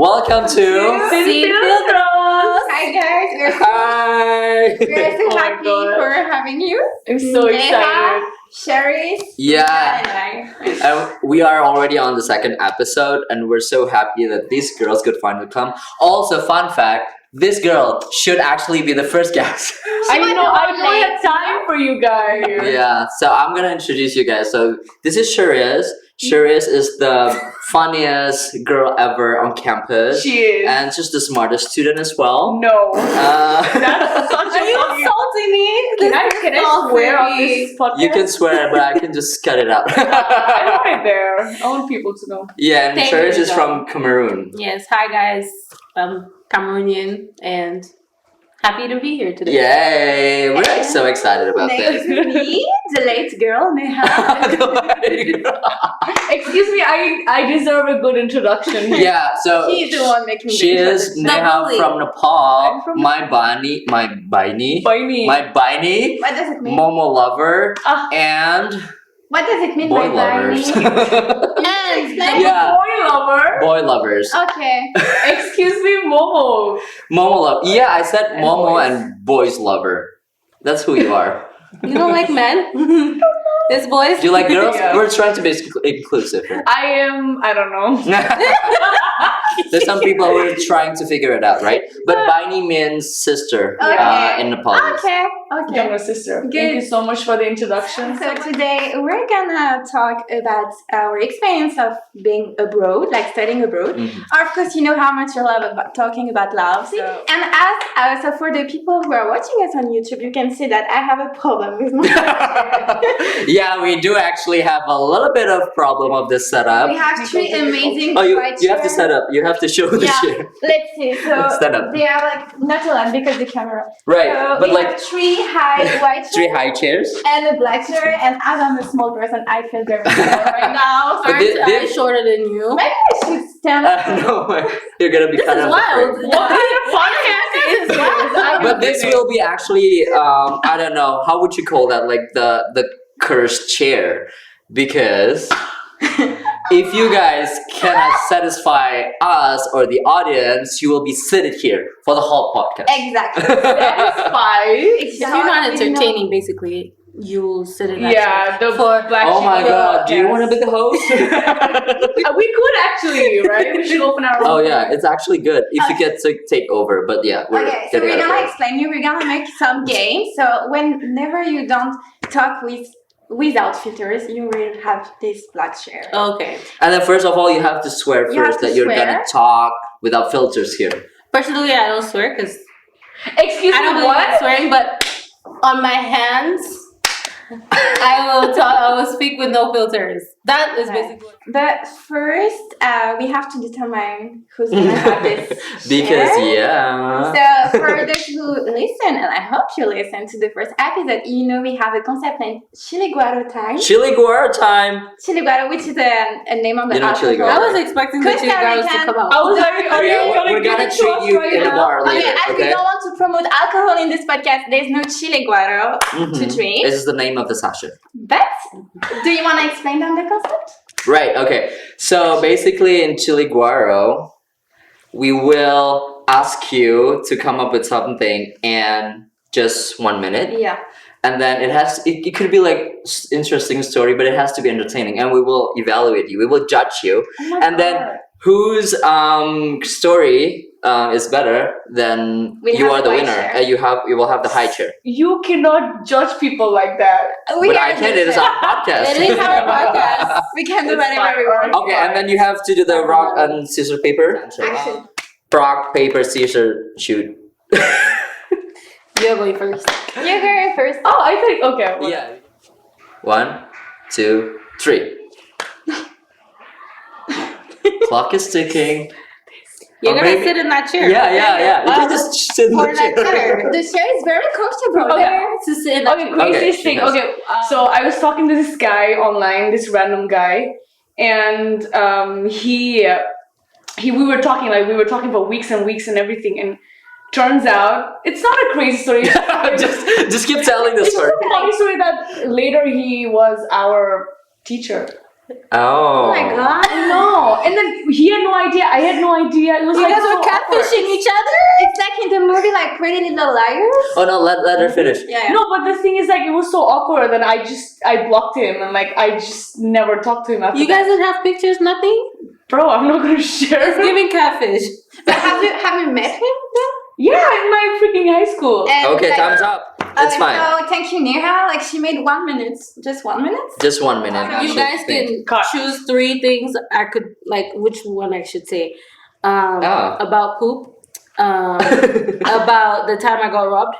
Welcome to Filtros. Hi guys, Hi. we're so Oh my happy God. for having you. I'm so Neha, excited. Sharis, Yeah, and I. and we are already on the second episode, and we're so happy that these girls could finally come. Also, fun fact: this girl should actually be the first guest. I might know. I be don't late. have time for you guys. Yeah, so I'm gonna introduce you guys. So this is Sharis. Sharis is the funniest girl ever on campus, She is. and she's the smartest student as well. No. Uh, That's such Are you a insulting me? Can I swear on this podcast? you can swear, but I can just cut it out. I want it there. I want people to know. Yeah, and Thank Sharis you, is though. from Cameroon. Yes, hi guys. I'm Cameroonian and happy to be here today. Yay! We're so excited about Next this. to me, the late girl, Neha. Excuse me, I deserve a good introduction. Yeah, so She's the one making she the is introduction. Neha bully. from Nepal. I'm from My Bani, By me. my Bani, What does it mean? Momo lover, Ah. and What does it mean boy by lovers. And explain. Yeah. Boy lover. Boy lovers. Okay. Excuse me, Momo. Momo love. Yeah, I said And Momo boys. and boys lover. That's who you are. You don't like men? This boys? Do you like girls? Yeah. We're trying to be inclusive here. I don't know. There's some people who are trying to figure it out, right? But Bani means sister Okay. in Nepalese. Okay. Okay. Younger sister. Good. Thank you so much for the introduction. So today we're gonna talk about our experience of being abroad, like studying abroad. Mhm. Of course, you know how much I love about talking about love. Yeah. And so for the people who are watching us on YouTube, you can see that I have a problem with my. Yeah, we do actually have a little bit of problem of this setup. We have three amazing. Oh, you white have to chairs. set up. You have to show the Yeah. chair. Let's see. So Stand up. they are like not a lot because the camera. Right, So but we like have three high white three chairs high chairs. and a black chair. And as I'm a small person, I feel very small right now. But Aren't I this- shorter than you? Maybe I should stand up. No, you're gonna be This kind is of wild. afraid. What kind of podcast is this? But this will be actually I don't know, how would you call that, like the cursed chair, because if you guys cannot satisfy us or the audience, you will be seated here for the whole podcast. Exactly. Satisfied. If you're not entertaining, basically, you'll sit in that Yeah, the For- black Oh my sheep god, do you podcast. want to be the host? We could actually, right? We should open our own. Oh yeah, it's actually good if you get to take over, but yeah, we're Okay, so getting we're out of gonna it. explain you. We're gonna make some games. So whenever you don't talk without filters, you will have this black chair. Okay. And then first of all, you have to swear You have first to that you're swear. gonna talk without filters here. Personally, I don't swear because Excuse I don't me, believe in what? swearing, but on my hands, I will speak with no filters. That is Okay. basically But first, we have to determine who's gonna have this. Because chair. yeah. So for those who listen, and I hope you listen to the first episode, you know we have a concept named Chiliguaro time. Chiliguaro time. Chiliguaro, which is a name of the You know alcohol. Chiliguaro. I was expecting the Costa Chiliguaros to Rican. come out. I was like, are you gonna We're give gonna it to treat us you right in a now? bar Okay, later, as we okay? don't want to promote alcohol in this podcast, there's no Chiliguaro to Mhm. drink. This is the name of the session. But do you want to explain them the concept? Right, okay. So basically in Chiliguaro, we will ask you to come up with something in just 1 minute. Yeah. And then it could be like interesting story, but it has to be entertaining. And we will evaluate you. We will judge you. Oh my And then God. whose story is better, then We you have are the the high winner. chair. And you will have the high chair. You cannot judge people like that. We But are I can, it is the- our podcast. It is our podcast. We can do It's whatever fine. we want. Okay, and then you have to do the rock and scissors paper. Action. Rock, paper, scissors, shoot. You're going first. You're going first. Oh, I think okay. well, Yeah. 1, 2, 3. Clock is ticking. You're Or gonna maybe- sit in that chair. Yeah. You can just sit in For the that chair. chair. The chair is very comfortable. Okay. There. To sit in that Okay, chair. craziest Okay, thing. yes. Okay, so I was talking to this guy online, this random guy, and we were talking for weeks and weeks and everything, and turns out it's not a crazy story. just keep telling the It's just story. a funny story that later he was our teacher. Oh. Oh my god. No, And then he had no idea. I had no idea. It was You like guys so were catfishing awkward. each other? It's like in the movie, like Pretty Little Liars. Oh no, let her finish. Yeah. No, but the thing is, like, it was so awkward that I blocked him and like I just never talked to him after. You guys didn't have pictures, nothing? Bro, I'm not gonna share. It's giving catfish. But have you met him then? Yeah, in my freaking high school. And, Okay, like, time's up. It's fine. So thank you, Neha. Like she made 1 minute, just 1 minute. Just 1 minute. You I You should guys think. can Cut. choose 3 things I could like. Which one I should say? Ah. About poop. About the time I got robbed.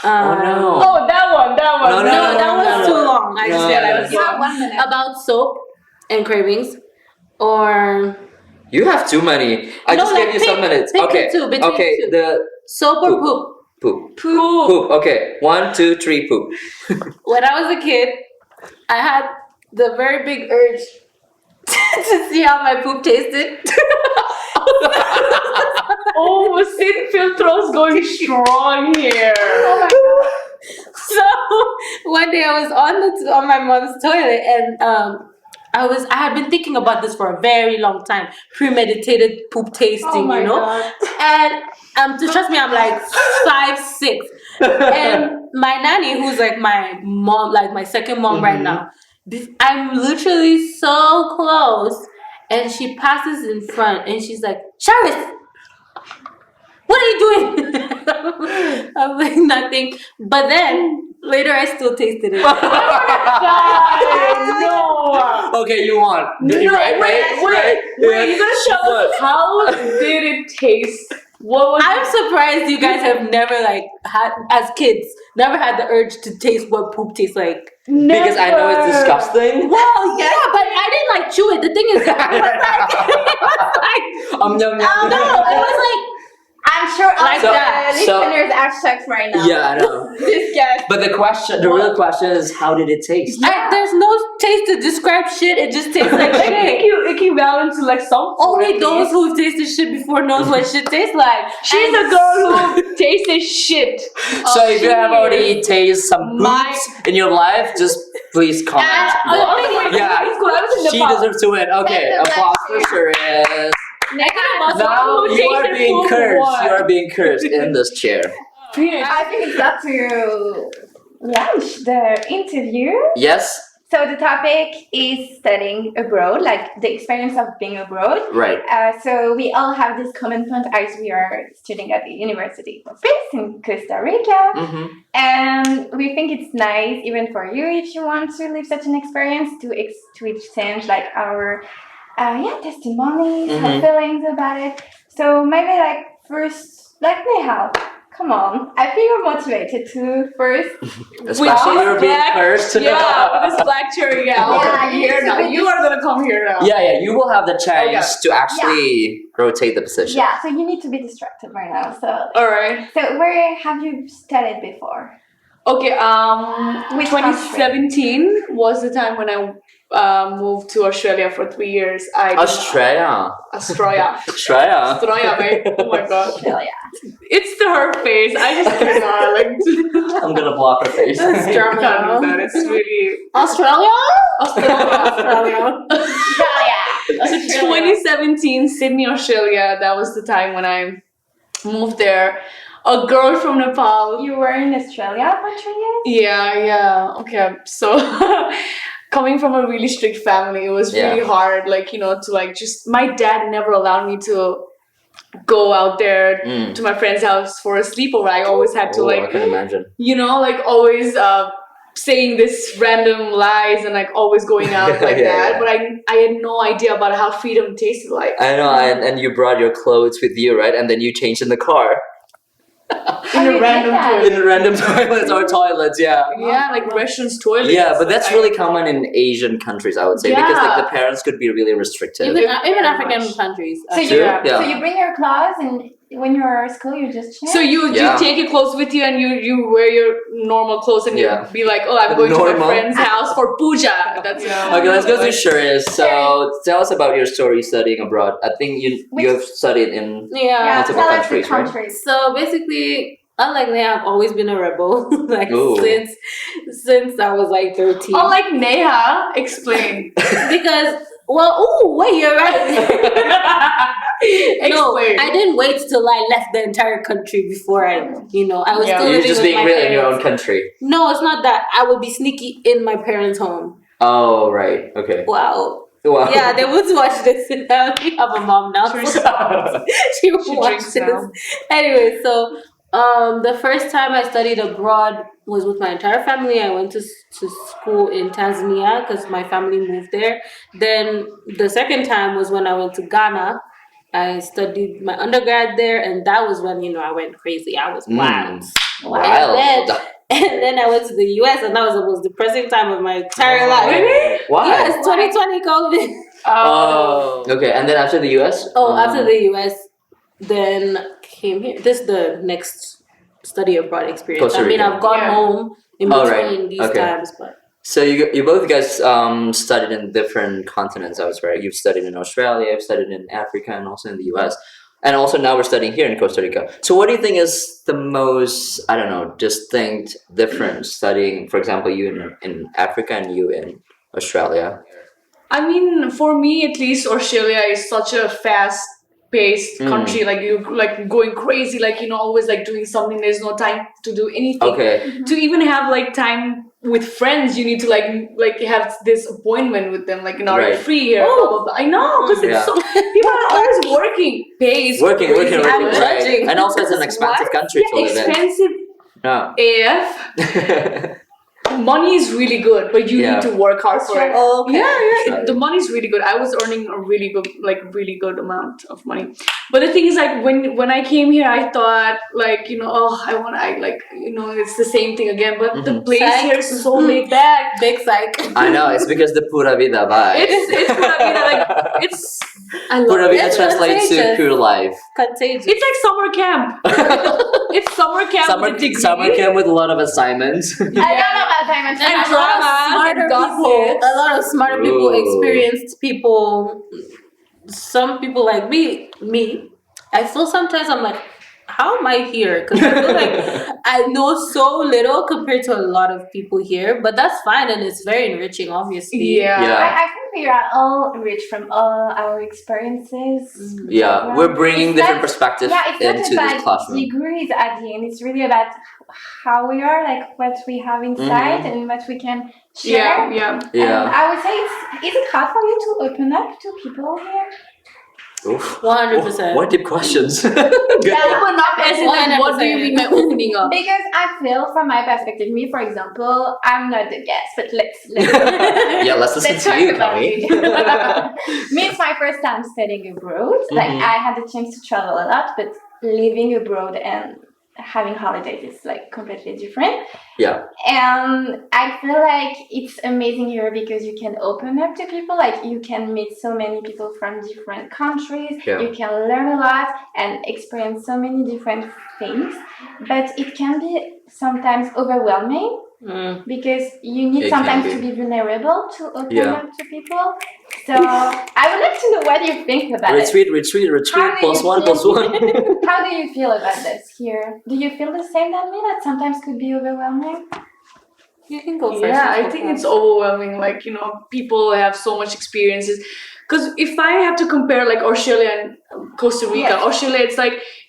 Oh no. Oh, that one. No, No, that was too long. I just No, realized. You have 1 minute. About soap and cravings, or You have too many. I No, just like, gave you pick- some minutes. pick Okay. the two, between Okay. two. The soap or Poop. poop. poop. Poop. Poop. Okay. 1, 2, 3. Poop. When I was a kid, I had the very big urge to see how my poop tasted. Oh, Sin Filtros going strong here. Oh my god. So one day I was on my mom's toilet, and I had been thinking about this for a very long time, premeditated poop tasting, Oh my you know. god. And to trust me, I'm like 5, 6, and my nanny, who's like my mom, like my second mom right now, I'm literally so close, and she passes in front, and she's like, Sharis, what are you doing? I'm like, nothing. But then later I still tasted it. No. Okay, you won. No, right? wait, you're gonna show us how did it taste? What was I'm surprised you guys have never like had, as kids, never had the urge to taste what poop tastes like. Because I know it's disgusting. Well, yeah, but I didn't like chew it. The thing is, it was like, Yum, yum. no, it was like, I'm sure all Like the that. listeners are shocked right now. Yeah, I know. This guy. But the real question is, how did it taste? there's no taste to describe shit. It just tastes like like shit. equivalent to like some Only those who've tasted shit before knows what shit tastes like. She's a girl who tasted shit. So if you have she already tasted some My- poops in your life, just please comment. Yeah, she deserves to win. Okay, That's a applause black for Sharis. Now Who you are tasted being poop cursed. what? You are being cursed in this chair. I think it's up to launch the interview. Yes? So the topic is studying abroad, like the experience of being abroad. Right. So we all have this common point as we are studying at the University of Peace in Costa Rica. Mm-hmm. And we think it's nice, even for you, if you want to live such an experience, to exchange like our testimonies, our Mhm. feelings about it. So maybe like first, like Neha, come on. I feel you're motivated to first. Especially you're being cursed. Yeah, with this black cherry gal. Yeah, Come here now. You are gonna come here now. Yeah, you will have the chance Okay. to actually rotate the position. Yeah, so you need to be distracted right now. So Alright. where have you studied before? Okay, Which 2017 was the time when I moved to Australia for 3 years. Australia. Australia. Australia. Australia, mate. Oh my god. Australia. It's her face. I just cannot. Like, I'm gonna block her face. I can't do that. It's really. Australia? Australia. Australia. 2017, Sydney, Australia. That was the time when I moved there. A girl from Nepal. You were in Australia for 3 years? Yeah. Okay, so coming from a really strict family, it was really hard. Like, to like just my dad never allowed me to go out there to my friend's house for a sleepover. I always had to I can imagine. like always saying this random lies and like always going out like that. Yeah. But I had no idea about how freedom tasted like. I know, and you brought your clothes with you, right? And then you changed in the car. In you a did random that? toilet. In random toilets or toilets, yeah. Yeah, like restaurants, toilets. Yeah, but that's I- really common in Asian countries, I would say, because like Yeah. the parents could be really restrictive. Even Very African much. countries. So True, you, yeah. so you bring your clothes and when you're at school you just change? So you Yeah. take your clothes with you and you wear your normal clothes and Yeah. be like, oh, I'm going to Normal. my friend's house for puja. That's Okay, let's go to Sharis. So tell us about your story studying abroad. I think you have studied in Yeah. multiple tell us the countries, right? countries. So basically, unlike Neha, I've always been a rebel. like Ooh. since I was like 13. Unlike Neha, explain. Because Well, oh wait, you're right. No, Explain. I didn't wait till I left the entire country before I was Yeah. still You're living just with being my real in your own parents. country. No, it's not that. I would be sneaky in my parents' home. Oh, right. Okay. Wow. Wow. Yeah, they would watch this. I only have a mom now. So she would She watch drinks this. now. Anyway, so the first time I studied abroad was with my entire family. I went to school in Tanzania because my family moved there. Then the second time was when I went to Ghana. I studied my undergrad there, and that was when I went crazy. I was wild. Wild. And then I went to the US, and that was the most depressing time of my entire life. Really? Why? Yes, 2020 COVID. Oh. Okay, and then after the US? Oh, after the US, then came here. This is the next study abroad experience. Costa I mean, Rica. I've gone Yeah. home in Oh, between right. these Okay. times, but So you both guys studied in different continents. I was right. You've studied in Australia. I've studied in Africa, and also in the US. And also now we're studying here in Costa Rica. So what do you think is the most distinct difference studying, for example, you in Africa and you in Australia? I mean, for me at least, Australia is such a fast-paced country. Like you, like going crazy. Like always like doing something. There's no time to do anything. Okay. To even have like time with friends, you need to like have this appointment with them. Like are you Right. free here? Oh. Blah, blah, blah. I know because Yeah. it's so people are always working. Pay is Working, crazy. I'm right. judging. And also it's an expensive country to live in. Expensive Yeah. AF. Money is really good, but you Yeah. need to work hard for it. Oh, okay. Yeah. The money is really good. I was earning a really good amount of money. But the thing is, like when I came here, I thought like it's the same thing again. But the place Psych. here is so laid back. Big psych. I know, it's because the pura vida vibe. It's like it's. I love Pura it. vida It's translates to contagious. pure life. Contagious. It's like summer camp. It's summer camp. with a degree. Summer camp with a lot of assignments. I don't know about diamonds. And And a lot of drama smarter and people, gossip. a lot of smarter people, Ooh. experienced people, some people like me. I feel sometimes I'm like, how am I here? Because I feel like I know so little compared to a lot of people here, but that's fine and it's very enriching, obviously. Yeah. Yeah. I think we are all rich from all our experiences. Yeah, we're bringing It's different not- perspectives Yeah, it's into not this about classroom. degrees at the end. It's really about how we are, like what we have inside and what we can share. Yeah. Yeah. And I would say is it hard for you to open up to people here? Oof. 100%. What deep questions? Good. Open up as in like, what do you mean by opening up? Because I feel from my perspective, me for example, I'm not the guest, but let's Yeah, let's listen let's to talk you, about Kami. it. Me, it's my first time studying abroad. Like Mhm. I had the chance to travel a lot, but living abroad and having holidays is like completely different. Yeah. And I feel like it's amazing here because you can open up to people. Like you can meet so many people from different countries. Yeah. You can learn a lot and experience so many different things. But it can be sometimes overwhelming because you need It can sometimes be. to be vulnerable to open Yeah. up to people. So I would like to know what you think about it. Retreat. How do Plus you one, feel- plus one. How do you feel about this here? Do you feel the same than me? That sometimes could be overwhelming. You can go first. Yeah, I think it's overwhelming. Like, people have so much experiences. Because if I have to compare like Australia and Costa Rica, Yes. Australia,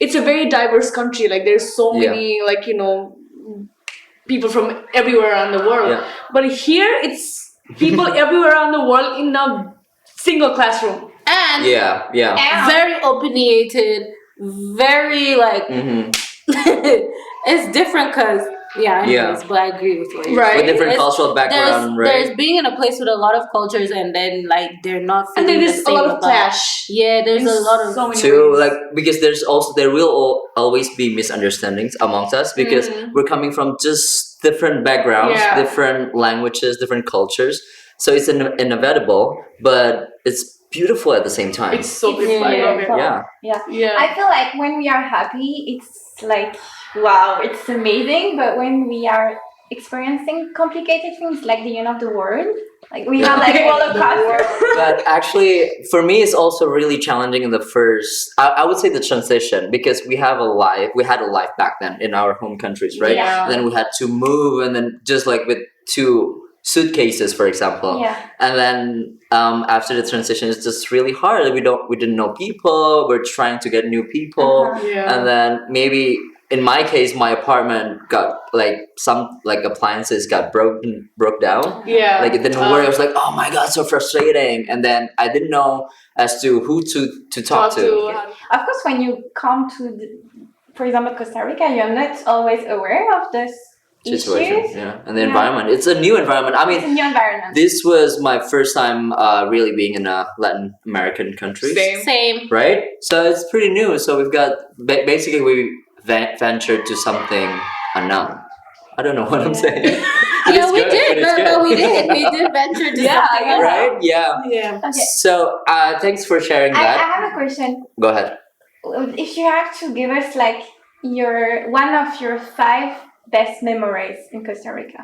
it's a very diverse country. Like there's so Yeah. many people from everywhere around the world. Yeah. But here it's people everywhere around the world in a single classroom. And Yeah. And very opinionated, very like, Mm-hmm. it's different because, anyways, Yeah. but I agree with you. Right. With different It's- cultural background, There's right? being in a place with a lot of cultures and then like they're not And feeling there the is a same lot of about- clash. Yeah, there's a lot of so many To ways. like because there will always be misunderstandings amongst us because we're coming from just different backgrounds, Yeah. different languages, different cultures. So it's inevitable, but it's beautiful at the same time. It's so beautiful. I Yeah. love it. Yeah. Yeah. I feel like when we are happy, it's like, wow, it's amazing. But when we are experiencing complicated things like the end of the world, like we have like roller coaster. But actually, for me, it's also really challenging in the first. I would say the transition because we had a life back then in our home countries, right? Yeah. And then we had to move, and then just like with two suitcases, for example. Yeah. And then after the transition, it's just really hard. We didn't know people. We're trying to get new people, Yeah. and then maybe in my case, my apartment got some appliances got broke down. Yeah. Like it didn't work. I was like, oh my god, so frustrating. And then I didn't know as to who to talk to. Of course, when you come to, for example, Costa Rica, you're not always aware of this Situation, issues. yeah, and the environment. It's a new environment. I mean, It's a new environment. this was my first time really being in a Latin American country. Same. Right? So it's pretty new. So we've got basically we ventured to something unknown. I don't know what I'm saying. Yeah, we did. No, we did. We did venture to something else. Right? Yeah. Yeah. Okay. So thanks for sharing I that. have a question. Go ahead. If you have to give us one of your 5 best memories in Costa Rica.